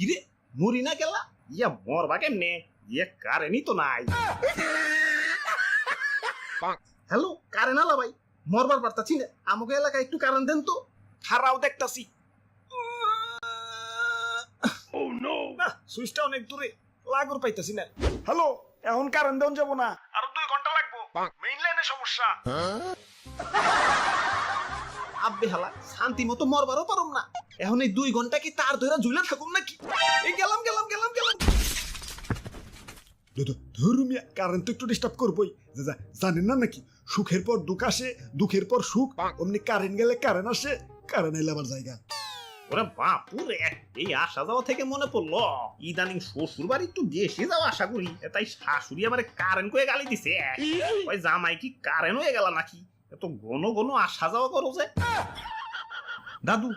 কিরে মরি না গেলা ইয়া মরবা কেমনে ইয়ে কারেন্টই তো নাই হ্যালো কারেন্ট আলা ভাই মরবার পারতাছি না আমাকে এলাকায় একটু কারেন্ট দেন তো খারাও দেখতাছি না সুইচটা অনেক দূরে লাগর পাইতাছি না হ্যালো এখন কারেন্ট দেন যাব না আরো 2 ঘন্টা লাগবো মেইন লাইনে সমস্যা আব্বে হালা শান্তি মতো মরবারও পারুম না এখন এই 2 ঘন্টা কি তার ধরে ঝুলে থাকুম নাকি এই গেলাম ধরুমিয়া কারেন্ট তো একটু ডিস্টার্ব করবোই জানেন না নাকি সুখের পর দুঃখ আসে দুঃখের পর সুখ অমনি কারেন্ট গেলে কারেন্ট আসে কারেন্ট এলে আবার জায়গা ওরে বাপুরে এই আসা যাওয়া থেকে মনে পড়লো ইদানিং শ্বশুর বাড়ি একটু বেশি যাওয়া আশা করি তাই শাশুড়ি আমার কারেন্ট করে গালি দিছে ওই জামাই কি কারেন্ট হয়ে গেল নাকি এত ঘন ঘন আসা যাওয়া করো যে দাদু